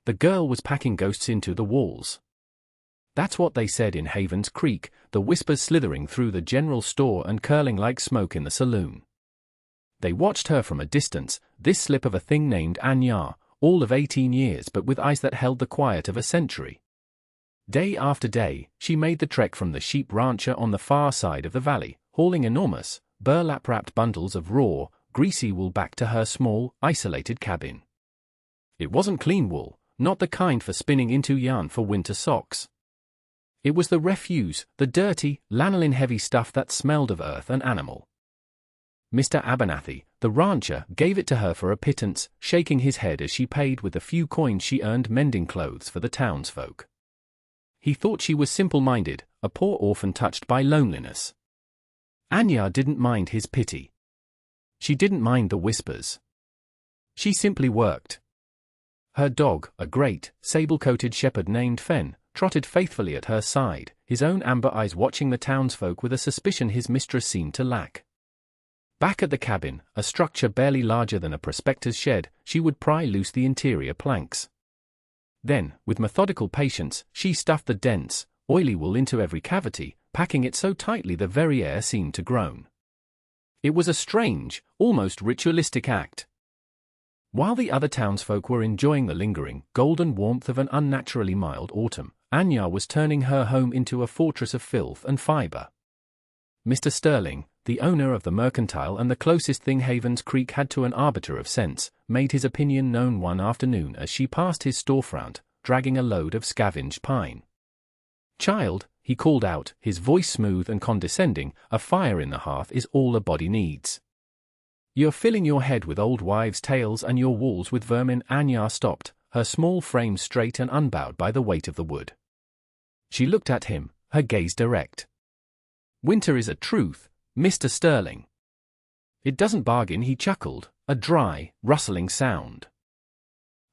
The girl was packing ghosts into the walls. That's what they said in Havens Creek, the whispers slithering through the general store and curling like smoke in the saloon. They watched her from a distance, this slip of a thing named Anya, all of 18 years but with eyes that held the quiet of a century. Day after day, she made the trek from the sheep rancher on the far side of the valley, hauling enormous, burlap-wrapped bundles of raw, greasy wool back to her small, isolated cabin. It wasn't clean wool, not the kind for spinning into yarn for winter socks. It was the refuse, the dirty, lanolin-heavy stuff that smelled of earth and animal. Mr. Abernathy, the rancher, gave it to her for a pittance, shaking his head as she paid with the few coins she earned mending clothes for the townsfolk. He thought she was simple-minded, a poor orphan touched by loneliness. Anya didn't mind his pity. She didn't mind the whispers. She simply worked. Her dog, a great, sable-coated shepherd named Fen, trotted faithfully at her side, his own amber eyes watching the townsfolk with a suspicion his mistress seemed to lack. Back at the cabin, a structure barely larger than a prospector's shed, she would pry loose the interior planks. Then, with methodical patience, she stuffed the dense, oily wool into every cavity, packing it so tightly the very air seemed to groan. It was a strange, almost ritualistic act. While the other townsfolk were enjoying the lingering, golden warmth of an unnaturally mild autumn, Anya was turning her home into a fortress of filth and fiber. Mr. Sterling, the owner of the mercantile and the closest thing Havens Creek had to an arbiter of sense, made his opinion known one afternoon as she passed his storefront, dragging a load of scavenged pine. "Child," he called out, his voice smooth and condescending, "a fire in the hearth is all a body needs. You're filling your head with old wives' tales and your walls with vermin." Anya stopped, her small frame straight and unbowed by the weight of the wood. She looked at him, her gaze direct. "Winter is a truth, Mr. Sterling." "It doesn't bargain," he chuckled, a dry, rustling sound.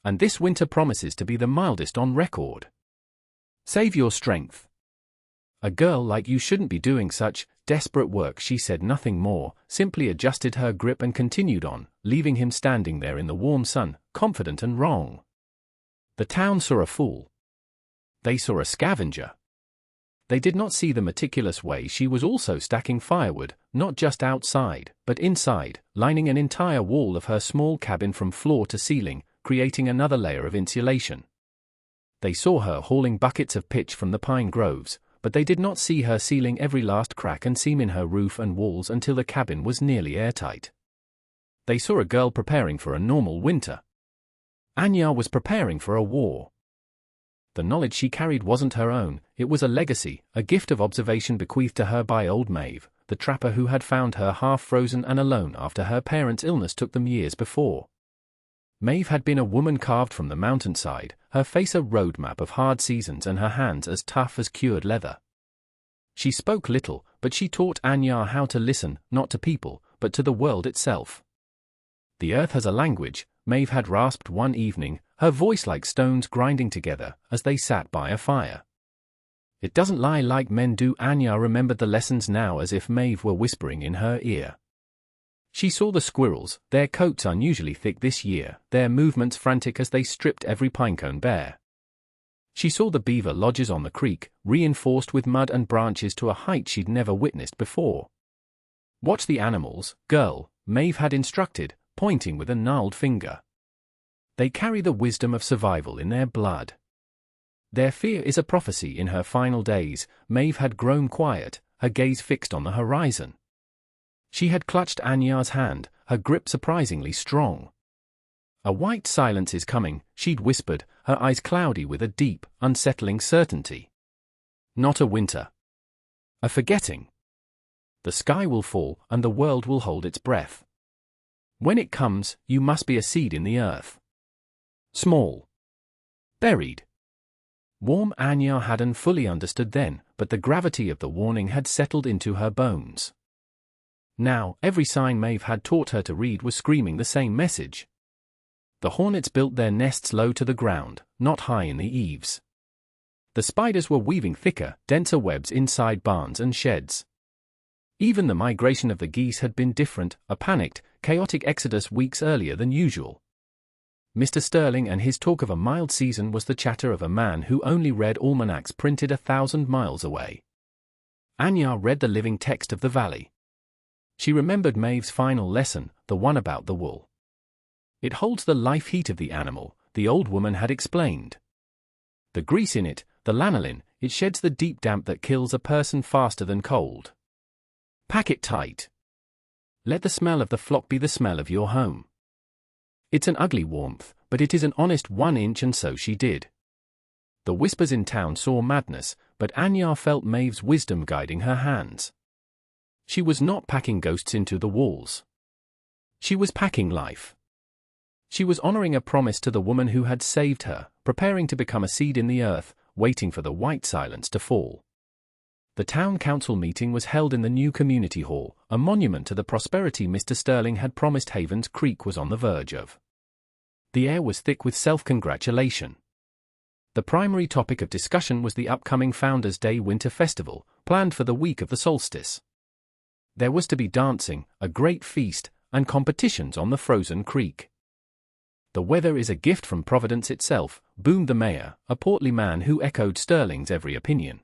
"And this winter promises to be the mildest on record. Save your strength. A girl like you shouldn't be doing such desperate work." She said nothing more, simply adjusted her grip and continued on, leaving him standing there in the warm sun, confident and wrong. The town saw a fool. They saw a scavenger. They did not see the meticulous way she was also stacking firewood, not just outside, but inside, lining an entire wall of her small cabin from floor to ceiling, creating another layer of insulation. They saw her hauling buckets of pitch from the pine groves, but they did not see her sealing every last crack and seam in her roof and walls until the cabin was nearly airtight. They saw a girl preparing for a normal winter. Anya was preparing for a war. The knowledge she carried wasn't her own, it was a legacy, a gift of observation bequeathed to her by old Maeve, the trapper who had found her half-frozen and alone after her parents' illness took them years before. Maeve had been a woman carved from the mountainside, her face a roadmap of hard seasons and her hands as tough as cured leather. She spoke little, but she taught Anya how to listen, not to people, but to the world itself. "The earth has a language," Maeve had rasped one evening, her voice like stones grinding together, as they sat by a fire. "It doesn't lie like men do." Anya remembered the lessons now as if Maeve were whispering in her ear. She saw the squirrels, their coats unusually thick this year, their movements frantic as they stripped every pinecone bare. She saw the beaver lodges on the creek, reinforced with mud and branches to a height she'd never witnessed before. "Watch the animals, girl," Maeve had instructed, pointing with a gnarled finger. "They carry the wisdom of survival in their blood." Their fear is a prophecy. In her final days, Maeve had grown quiet, her gaze fixed on the horizon. She had clutched Anya's hand, her grip surprisingly strong. "A white silence is coming," she'd whispered, her eyes cloudy with a deep, unsettling certainty. "Not a winter. A forgetting. The sky will fall, and the world will hold its breath. When it comes, you must be a seed in the earth. Small. Buried." Warm. Anya hadn't fully understood then, but the gravity of the warning had settled into her bones. Now, every sign Maeve had taught her to read was screaming the same message. The hornets built their nests low to the ground, not high in the eaves. The spiders were weaving thicker, denser webs inside barns and sheds. Even the migration of the geese had been different, a panicked, chaotic exodus weeks earlier than usual. Mr. Sterling and his talk of a mild season was the chatter of a man who only read almanacs printed 1,000 miles away. Anya read the living text of the valley. She remembered Maeve's final lesson, the one about the wool. It holds the life heat of the animal, the old woman had explained. The grease in it, the lanolin, it sheds the deep damp that kills a person faster than cold. Pack it tight. Let the smell of the flock be the smell of your home. It's an ugly warmth, but it is an honest 1 inch, and so she did. The whispers in town saw madness, but Anya felt Maeve's wisdom guiding her hands. She was not packing ghosts into the walls. She was packing life. She was honoring a promise to the woman who had saved her, preparing to become a seed in the earth, waiting for the white silence to fall. The town council meeting was held in the new community hall, a monument to the prosperity Mr. Sterling had promised Havens Creek was on the verge of. The air was thick with self-congratulation. The primary topic of discussion was the upcoming Founders' Day Winter Festival, planned for the week of the solstice. There was to be dancing, a great feast, and competitions on the frozen creek. The weather is a gift from Providence itself, boomed the mayor, a portly man who echoed Sterling's every opinion.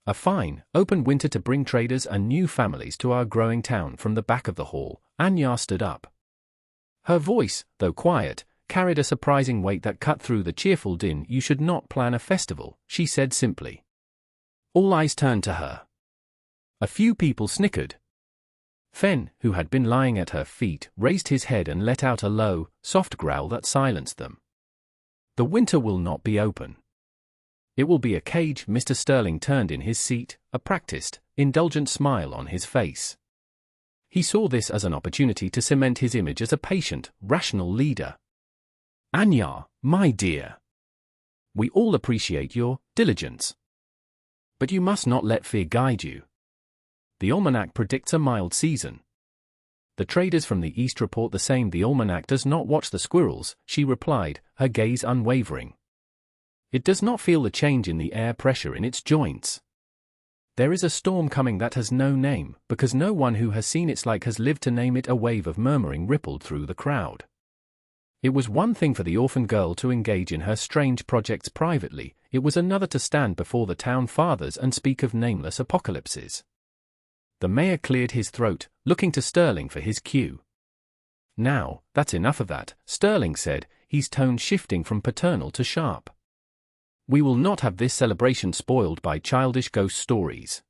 A fine, open winter to bring traders and new families to our growing town. From the back of the hall, Anya stood up. Her voice, though quiet, carried a surprising weight that cut through the cheerful din. You should not plan a festival, she said simply. All eyes turned to her. A few people snickered. Fen, who had been lying at her feet, raised his head and let out a low, soft growl that silenced them. The winter will not be open. It will be a cage. Mr. Sterling turned in his seat, a practiced, indulgent smile on his face. He saw this as an opportunity to cement his image as a patient, rational leader. Anya, my dear. We all appreciate your diligence. But you must not let fear guide you. The almanac predicts a mild season. The traders from the east report the same. The almanac does not watch the squirrels, she replied, her gaze unwavering. It does not feel the change in the air pressure in its joints. There is a storm coming that has no name, because no one who has seen its like has lived to name it. A wave of murmuring rippled through the crowd. It was one thing for the orphan girl to engage in her strange projects privately, it was another to stand before the town fathers and speak of nameless apocalypses. The mayor cleared his throat, looking to Sterling for his cue. Now, that's enough of that, Sterling said, his tone shifting from paternal to sharp. We will not have this celebration spoiled by childish ghost stories.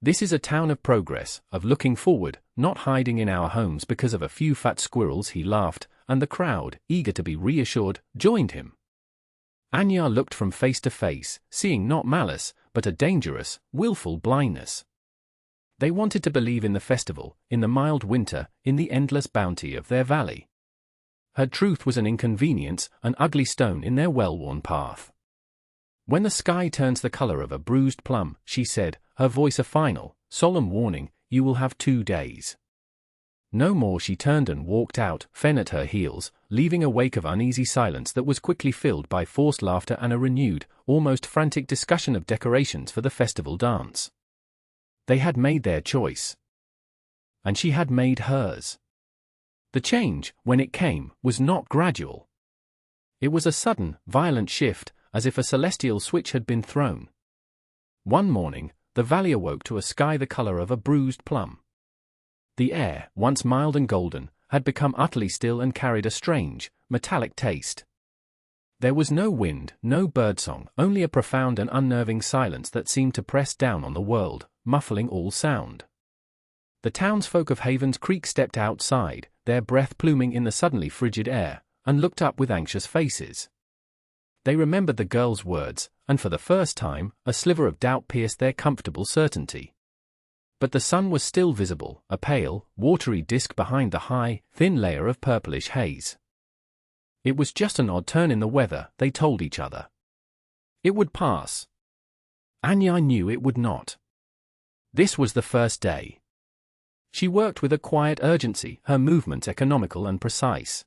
This is a town of progress, of looking forward, not hiding in our homes because of a few fat squirrels. He laughed, and the crowd, eager to be reassured, joined him. Anya looked from face to face, seeing not malice, but a dangerous, willful blindness. They wanted to believe in the festival, in the mild winter, in the endless bounty of their valley. Her truth was an inconvenience, an ugly stone in their well-worn path. When the sky turns the color of a bruised plum, she said, her voice a final, solemn warning, you will have 2 days. No more. She turned and walked out, Fen at her heels, leaving a wake of uneasy silence that was quickly filled by forced laughter and a renewed, almost frantic discussion of decorations for the festival dance. They had made their choice. And she had made hers. The change, when it came, was not gradual. It was a sudden, violent shift, as if a celestial switch had been thrown. One morning, the valley awoke to a sky the color of a bruised plum. The air, once mild and golden, had become utterly still and carried a strange, metallic taste. There was no wind, no birdsong, only a profound and unnerving silence that seemed to press down on the world, muffling all sound. The townsfolk of Havens Creek stepped outside, their breath pluming in the suddenly frigid air, and looked up with anxious faces. They remembered the girl's words, and for the first time, a sliver of doubt pierced their comfortable certainty. But the sun was still visible, a pale, watery disk behind the high, thin layer of purplish haze. It was just an odd turn in the weather, they told each other. It would pass. Anya knew it would not. This was the first day. She worked with a quiet urgency, her movements economical and precise.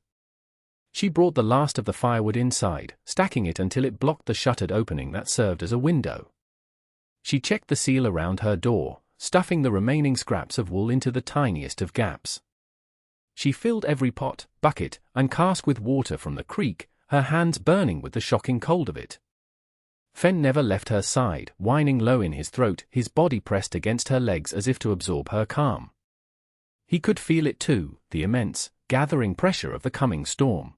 She brought the last of the firewood inside, stacking it until it blocked the shuttered opening that served as a window. She checked the seal around her door, stuffing the remaining scraps of wool into the tiniest of gaps. She filled every pot, bucket, and cask with water from the creek, her hands burning with the shocking cold of it. Fen never left her side, whining low in his throat, his body pressed against her legs as if to absorb her calm. He could feel it too, the immense, gathering pressure of the coming storm.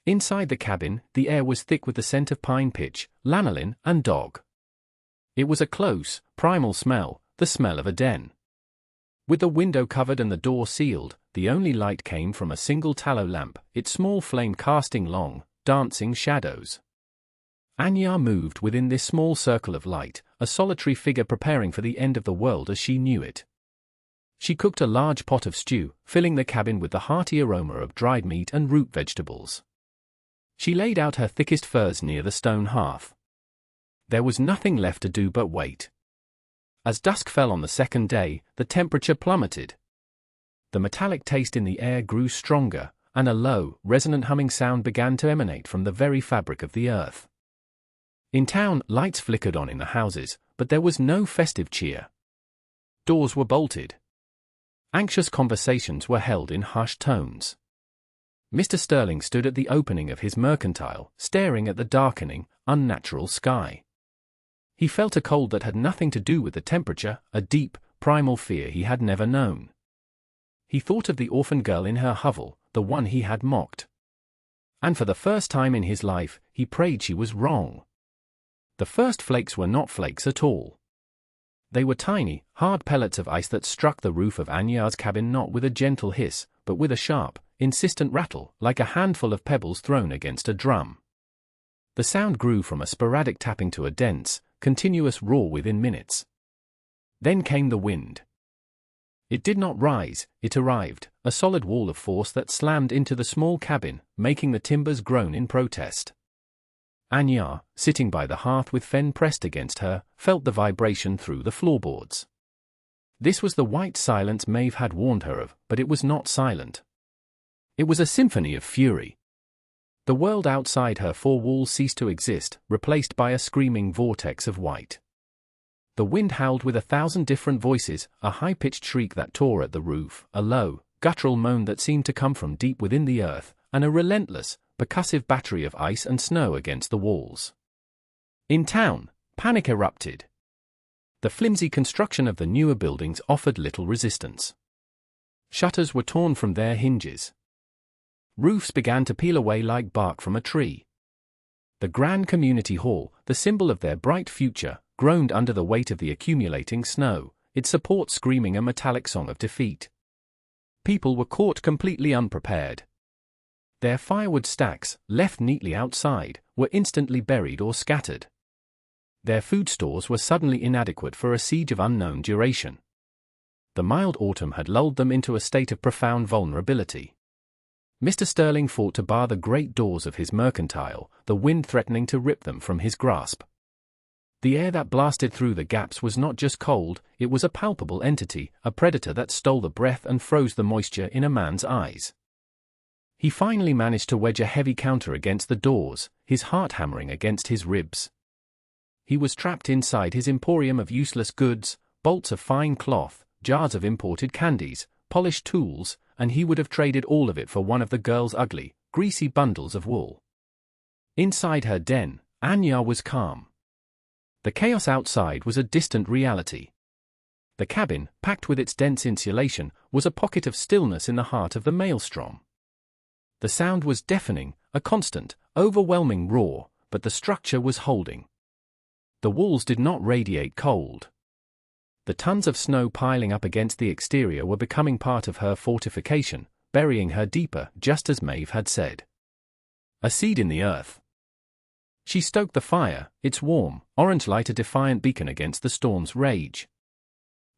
Inside the cabin, the air was thick with the scent of pine pitch, lanolin, and dog. It was a close, primal smell, the smell of a den. With the window covered and the door sealed, the only light came from a single tallow lamp, its small flame casting long, dancing shadows. Anya moved within this small circle of light, a solitary figure preparing for the end of the world as she knew it. She cooked a large pot of stew, filling the cabin with the hearty aroma of dried meat and root vegetables. She laid out her thickest furs near the stone hearth. There was nothing left to do but wait. As dusk fell on the second day, the temperature plummeted. The metallic taste in the air grew stronger, and a low, resonant humming sound began to emanate from the very fabric of the earth. In town, lights flickered on in the houses, but there was no festive cheer. Doors were bolted. Anxious conversations were held in hushed tones. Mr. Sterling stood at the opening of his mercantile, staring at the darkening, unnatural sky. He felt a cold that had nothing to do with the temperature, a deep, primal fear he had never known. He thought of the orphan girl in her hovel, the one he had mocked. And for the first time in his life, he prayed she was wrong. The first flakes were not flakes at all. They were tiny, hard pellets of ice that struck the roof of Anya's cabin not with a gentle hiss, but with a sharp, insistent rattle, like a handful of pebbles thrown against a drum. The sound grew from a sporadic tapping to a dense, continuous roar within minutes. Then came the wind. It did not rise, it arrived, a solid wall of force that slammed into the small cabin, making the timbers groan in protest. Anya, sitting by the hearth with Fen pressed against her, felt the vibration through the floorboards. This was the white silence Maeve had warned her of, but it was not silent. It was a symphony of fury. The world outside her four walls ceased to exist, replaced by a screaming vortex of white. The wind howled with 1,000 different voices, a high-pitched shriek that tore at the roof, a low, guttural moan that seemed to come from deep within the earth, and a relentless, percussive battery of ice and snow against the walls. In town, panic erupted. The flimsy construction of the newer buildings offered little resistance. Shutters were torn from their hinges. Roofs began to peel away like bark from a tree. The grand community hall, the symbol of their bright future, groaned under the weight of the accumulating snow, its support screaming a metallic song of defeat. People were caught completely unprepared. Their firewood stacks, left neatly outside, were instantly buried or scattered. Their food stores were suddenly inadequate for a siege of unknown duration. The mild autumn had lulled them into a state of profound vulnerability. Mr. Sterling fought to bar the great doors of his mercantile, the wind threatening to rip them from his grasp. The air that blasted through the gaps was not just cold, it was a palpable entity, a predator that stole the breath and froze the moisture in a man's eyes. He finally managed to wedge a heavy counter against the doors, his heart hammering against his ribs. He was trapped inside his emporium of useless goods, bolts of fine cloth, jars of imported candies, polished tools, and he would have traded all of it for one of the girl's ugly, greasy bundles of wool. Inside her den, Anya was calm. The chaos outside was a distant reality. The cabin, packed with its dense insulation, was a pocket of stillness in the heart of the maelstrom. The sound was deafening, a constant, overwhelming roar, but the structure was holding. The walls did not radiate cold. The tons of snow piling up against the exterior were becoming part of her fortification, burying her deeper, just as Maeve had said. A seed in the earth. She stoked the fire, its warm, orange light a defiant beacon against the storm's rage.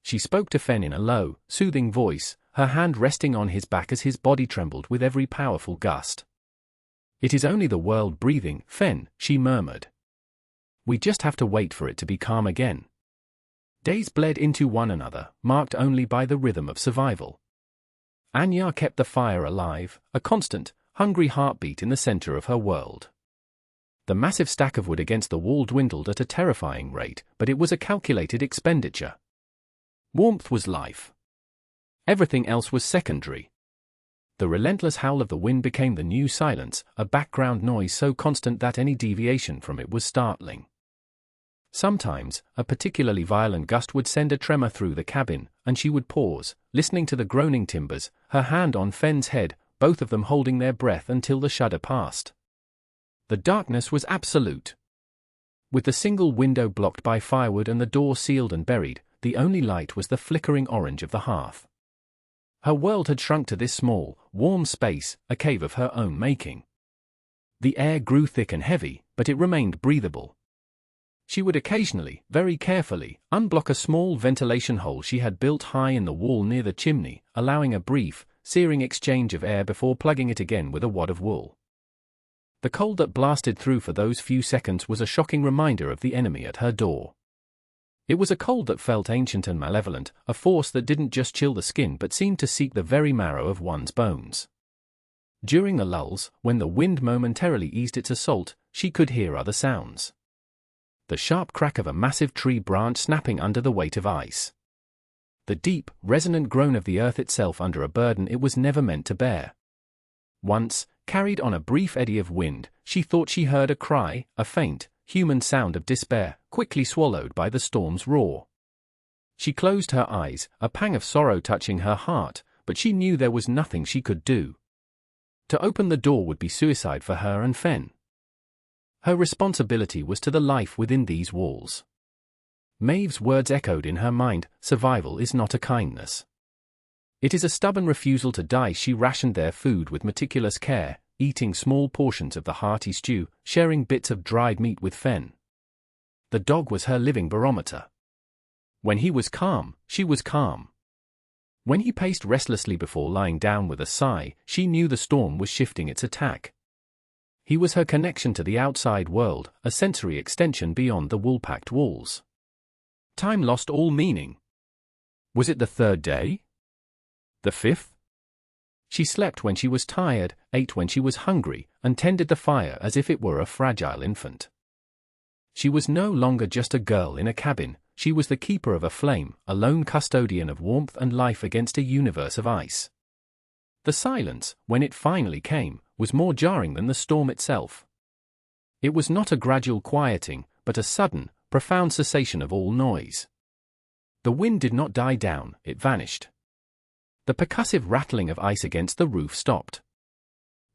She spoke to Fen in a low, soothing voice, her hand resting on his back as his body trembled with every powerful gust. "It is only the world breathing, Fen," she murmured. "We just have to wait for it to be calm again." Days bled into one another, marked only by the rhythm of survival. Anya kept the fire alive, a constant, hungry heartbeat in the center of her world. The massive stack of wood against the wall dwindled at a terrifying rate, but it was a calculated expenditure. Warmth was life. Everything else was secondary. The relentless howl of the wind became the new silence, a background noise so constant that any deviation from it was startling. Sometimes, a particularly violent gust would send a tremor through the cabin, and she would pause, listening to the groaning timbers, her hand on Fenn's head, both of them holding their breath until the shudder passed. The darkness was absolute. With the single window blocked by firewood and the door sealed and buried, the only light was the flickering orange of the hearth. Her world had shrunk to this small, warm space, a cave of her own making. The air grew thick and heavy, but it remained breathable. She would occasionally, very carefully, unblock a small ventilation hole she had built high in the wall near the chimney, allowing a brief, searing exchange of air before plugging it again with a wad of wool. The cold that blasted through for those few seconds was a shocking reminder of the enemy at her door. It was a cold that felt ancient and malevolent, a force that didn't just chill the skin but seemed to seek the very marrow of one's bones. During the lulls, when the wind momentarily eased its assault, she could hear other sounds. The sharp crack of a massive tree branch snapping under the weight of ice. The deep, resonant groan of the earth itself under a burden it was never meant to bear. Once, carried on a brief eddy of wind, she thought she heard a cry, a faint, human sound of despair, quickly swallowed by the storm's roar. She closed her eyes, a pang of sorrow touching her heart, but she knew there was nothing she could do. To open the door would be suicide for her and Fenn. Her responsibility was to the life within these walls. Maeve's words echoed in her mind, survival is not a kindness. It is a stubborn refusal to die. She rationed their food with meticulous care, eating small portions of the hearty stew, sharing bits of dried meat with Fenn. The dog was her living barometer. When he was calm, she was calm. When he paced restlessly before lying down with a sigh, she knew the storm was shifting its attack. He was her connection to the outside world, a sensory extension beyond the wool-packed walls. Time lost all meaning. Was it the third day? The fifth? She slept when she was tired, ate when she was hungry, and tended the fire as if it were a fragile infant. She was no longer just a girl in a cabin, she was the keeper of a flame, a lone custodian of warmth and life against a universe of ice. The silence, when it finally came, was more jarring than the storm itself. It was not a gradual quieting, but a sudden, profound cessation of all noise. The wind did not die down, it vanished. The percussive rattling of ice against the roof stopped.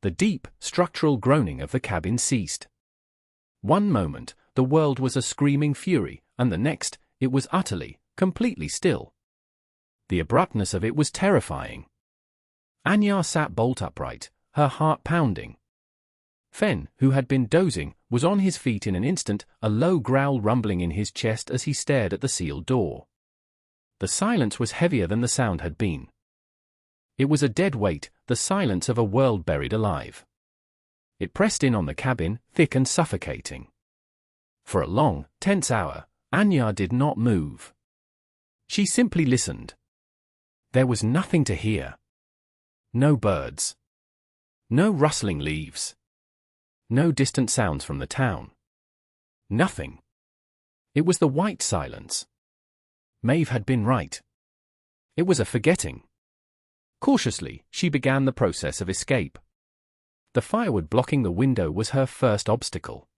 The deep, structural groaning of the cabin ceased. One moment, the world was a screaming fury, and the next, it was utterly, completely still. The abruptness of it was terrifying. Anya sat bolt upright, her heart pounding. Fenn, who had been dozing, was on his feet in an instant, a low growl rumbling in his chest as he stared at the sealed door. The silence was heavier than the sound had been. It was a dead weight, the silence of a world buried alive. It pressed in on the cabin, thick and suffocating. For a long, tense hour, Anya did not move. She simply listened. There was nothing to hear. No birds. No rustling leaves. No distant sounds from the town. Nothing. It was the white silence. Maeve had been right. It was a forgetting. Cautiously, she began the process of escape. The firewood blocking the window was her first obstacle.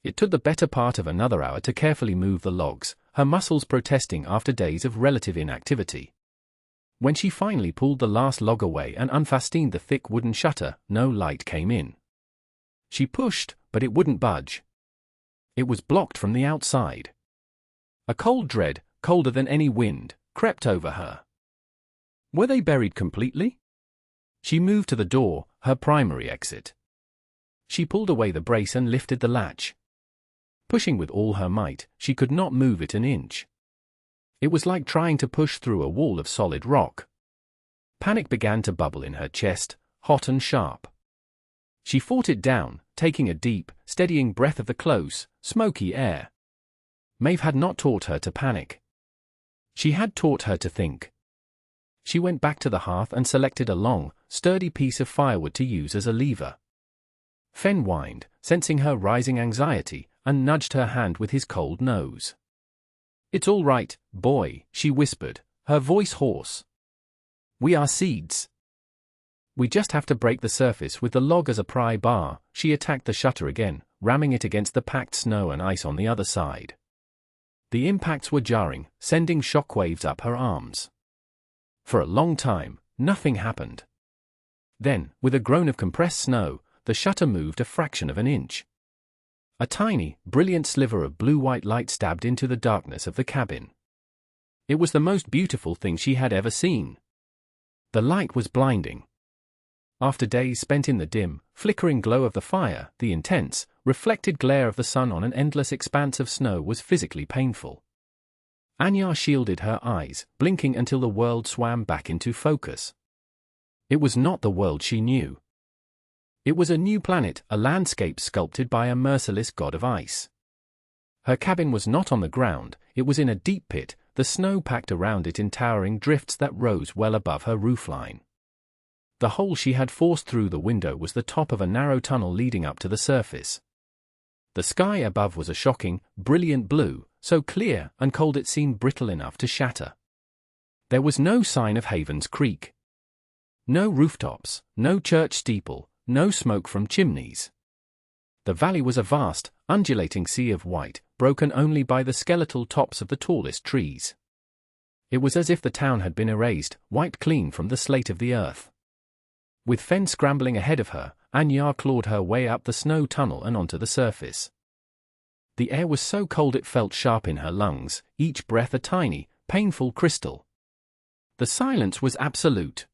It took the better part of another hour to carefully move the logs, her muscles protesting after days of relative inactivity. When she finally pulled the last log away and unfastened the thick wooden shutter, no light came in. She pushed, but it wouldn't budge. It was blocked from the outside. A cold dread, colder than any wind, crept over her. Were they buried completely? She moved to the door, her primary exit. She pulled away the brace and lifted the latch. Pushing with all her might, she could not move it an inch. It was like trying to push through a wall of solid rock. Panic began to bubble in her chest, hot and sharp. She fought it down, taking a deep, steadying breath of the close, smoky air. Maeve had not taught her to panic. She had taught her to think. She went back to the hearth and selected a long, sturdy piece of firewood to use as a lever. Fenn whined, sensing her rising anxiety, and nudged her hand with his cold nose. "It's all right, boy," she whispered, her voice hoarse. "We are seeds." We just have to break the surface with the log as a pry bar. She attacked the shutter again, ramming it against the packed snow and ice on the other side. The impacts were jarring, sending shockwaves up her arms. For a long time, nothing happened. Then, with a groan of compressed snow, the shutter moved a fraction of an inch. A tiny, brilliant sliver of blue-white light stabbed into the darkness of the cabin. It was the most beautiful thing she had ever seen. The light was blinding. After days spent in the dim, flickering glow of the fire, the intense, reflected glare of the sun on an endless expanse of snow was physically painful. Anya shielded her eyes, blinking until the world swam back into focus. It was not the world she knew. It was a new planet, a landscape sculpted by a merciless god of ice. Her cabin was not on the ground, it was in a deep pit, the snow packed around it in towering drifts that rose well above her roofline. The hole she had forced through the window was the top of a narrow tunnel leading up to the surface. The sky above was a shocking, brilliant blue, so clear and cold it seemed brittle enough to shatter. There was no sign of Havens Creek. No rooftops, no church steeple, no smoke from chimneys. The valley was a vast, undulating sea of white, broken only by the skeletal tops of the tallest trees. It was as if the town had been erased, wiped clean from the slate of the earth. With Fen scrambling ahead of her, Anya clawed her way up the snow tunnel and onto the surface. The air was so cold it felt sharp in her lungs, each breath a tiny, painful crystal. The silence was absolute.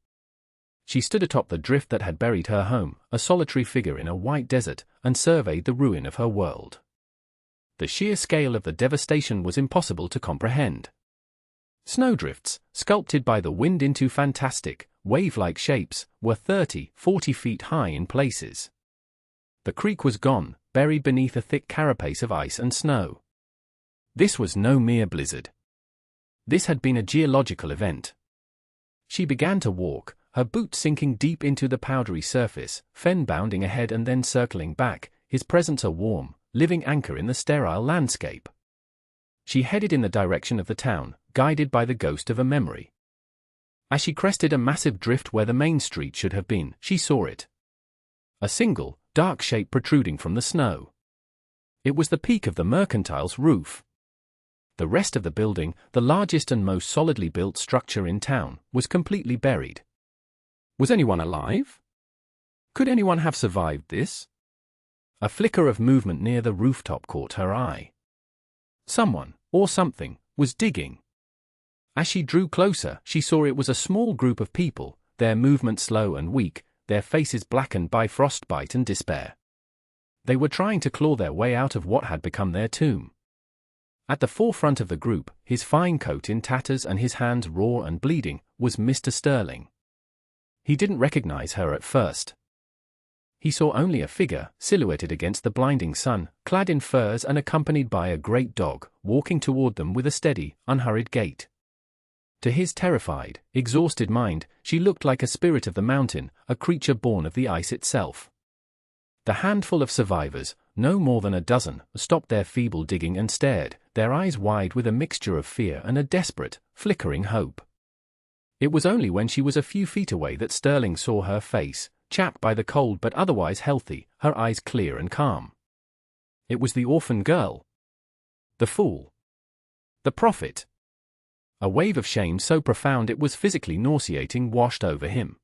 She stood atop the drift that had buried her home, a solitary figure in a white desert, and surveyed the ruin of her world. The sheer scale of the devastation was impossible to comprehend. Snowdrifts, sculpted by the wind into fantastic, wave-like shapes, were 30, 40 feet high in places. The creek was gone, buried beneath a thick carapace of ice and snow. This was no mere blizzard. This had been a geological event. She began to walk, her boots sinking deep into the powdery surface, Fen bounding ahead and then circling back, his presence a warm, living anchor in the sterile landscape. She headed in the direction of the town, guided by the ghost of a memory. As she crested a massive drift where the main street should have been, she saw it. A single, dark shape protruding from the snow. It was the peak of the mercantile's roof. The rest of the building, the largest and most solidly built structure in town, was completely buried. Was anyone alive? Could anyone have survived this? A flicker of movement near the rooftop caught her eye. Someone, or something, was digging. As she drew closer, she saw it was a small group of people, their movement slow and weak, their faces blackened by frostbite and despair. They were trying to claw their way out of what had become their tomb. At the forefront of the group, his fine coat in tatters and his hands raw and bleeding, was Mr. Sterling. He didn't recognize her at first. He saw only a figure, silhouetted against the blinding sun, clad in furs and accompanied by a great dog, walking toward them with a steady, unhurried gait. To his terrified, exhausted mind, she looked like a spirit of the mountain, a creature born of the ice itself. The handful of survivors, no more than a dozen, stopped their feeble digging and stared, their eyes wide with a mixture of fear and a desperate, flickering hope. It was only when she was a few feet away that Sterling saw her face, chapped by the cold but otherwise healthy, her eyes clear and calm. It was the orphan girl. The fool. The prophet. A wave of shame so profound it was physically nauseating washed over him.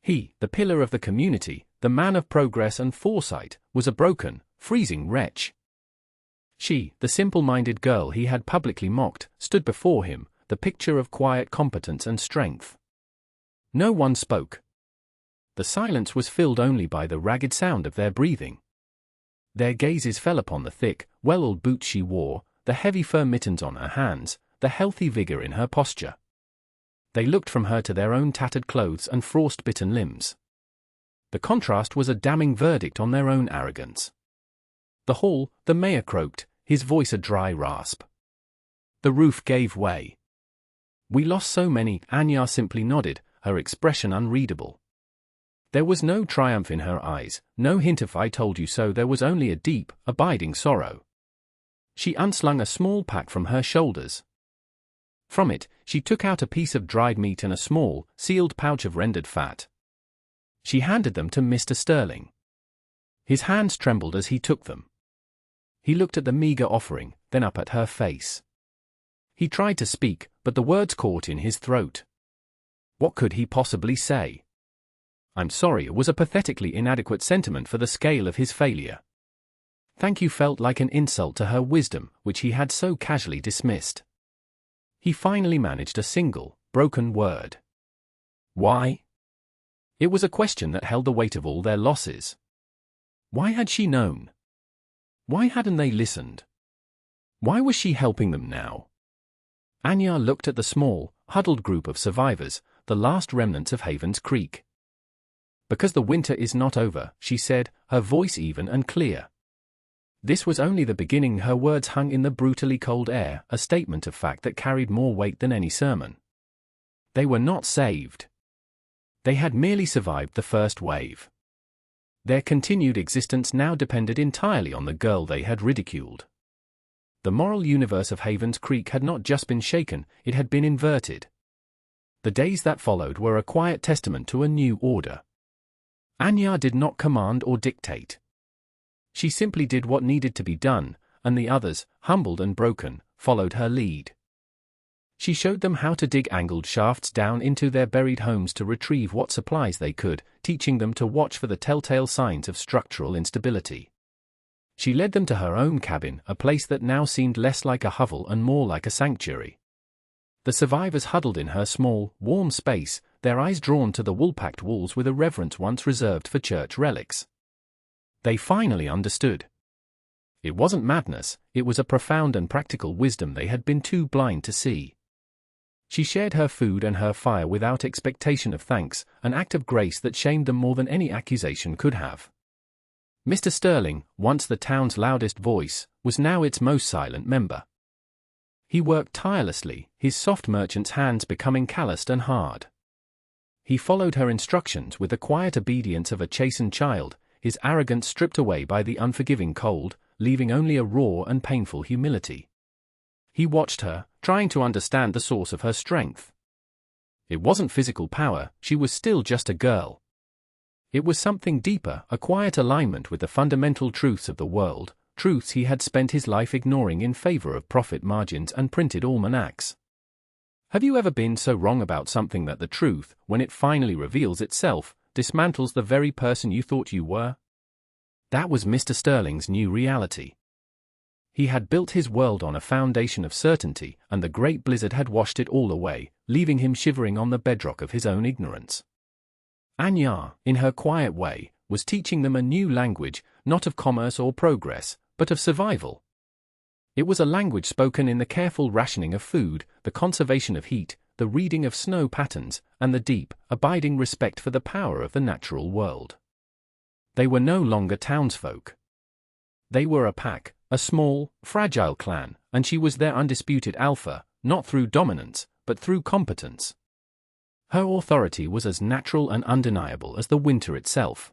He, the pillar of the community, the man of progress and foresight, was a broken, freezing wretch. She, the simple-minded girl he had publicly mocked, stood before him, the picture of quiet competence and strength. No one spoke. The silence was filled only by the ragged sound of their breathing. Their gazes fell upon the thick, well-oiled boots she wore, the heavy fur mittens on her hands, the healthy vigor in her posture. They looked from her to their own tattered clothes and frost-bitten limbs. The contrast was a damning verdict on their own arrogance. The hall, the mayor croaked, his voice a dry rasp. The roof gave way. We lost so many, Anya simply nodded, her expression unreadable. There was no triumph in her eyes, no hint of I told you so, there was only a deep, abiding sorrow. She unslung a small pack from her shoulders. From it, she took out a piece of dried meat and a small, sealed pouch of rendered fat. She handed them to Mr. Sterling. His hands trembled as he took them. He looked at the meager offering, then up at her face. He tried to speak, but the words caught in his throat. What could he possibly say? "I'm sorry" was a pathetically inadequate sentiment for the scale of his failure. "Thank you" felt like an insult to her wisdom, which he had so casually dismissed. He finally managed a single, broken word. Why? It was a question that held the weight of all their losses. Why had she known? Why hadn't they listened? Why was she helping them now? Anya looked at the small, huddled group of survivors, the last remnants of Havens Creek. "Because the winter is not over," she said, her voice even and clear. This was only the beginning. Her words hung in the brutally cold air, a statement of fact that carried more weight than any sermon. They were not saved. They had merely survived the first wave. Their continued existence now depended entirely on the girl they had ridiculed. The moral universe of Havens Creek had not just been shaken, it had been inverted. The days that followed were a quiet testament to a new order. Anya did not command or dictate. She simply did what needed to be done, and the others, humbled and broken, followed her lead. She showed them how to dig angled shafts down into their buried homes to retrieve what supplies they could, teaching them to watch for the telltale signs of structural instability. She led them to her own cabin, a place that now seemed less like a hovel and more like a sanctuary. The survivors huddled in her small, warm space, their eyes drawn to the wool-packed walls with a reverence once reserved for church relics. They finally understood. It wasn't madness, it was a profound and practical wisdom they had been too blind to see. She shared her food and her fire without expectation of thanks, an act of grace that shamed them more than any accusation could have. Mr. Sterling, once the town's loudest voice, was now its most silent member. He worked tirelessly, his soft merchant's hands becoming calloused and hard. He followed her instructions with the quiet obedience of a chastened child, his arrogance stripped away by the unforgiving cold, leaving only a raw and painful humility. He watched her, trying to understand the source of her strength. It wasn't physical power, she was still just a girl. It was something deeper, a quiet alignment with the fundamental truths of the world, truths he had spent his life ignoring in favor of profit margins and printed almanacs. Have you ever been so wrong about something that the truth, when it finally reveals itself, dismantles the very person you thought you were? That was Mr. Sterling's new reality. He had built his world on a foundation of certainty, and the great blizzard had washed it all away, leaving him shivering on the bedrock of his own ignorance. Anya, in her quiet way, was teaching them a new language, not of commerce or progress, but of survival. It was a language spoken in the careful rationing of food, the conservation of heat, the reading of snow patterns, and the deep, abiding respect for the power of the natural world. They were no longer townsfolk. They were a pack, a small, fragile clan, and she was their undisputed alpha, not through dominance, but through competence. Her authority was as natural and undeniable as the winter itself.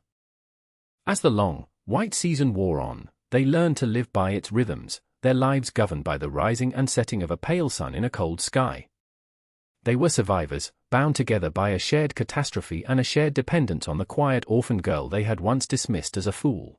As the long, white season wore on, they learned to live by its rhythms, their lives governed by the rising and setting of a pale sun in a cold sky. They were survivors, bound together by a shared catastrophe and a shared dependence on the quiet orphan girl they had once dismissed as a fool.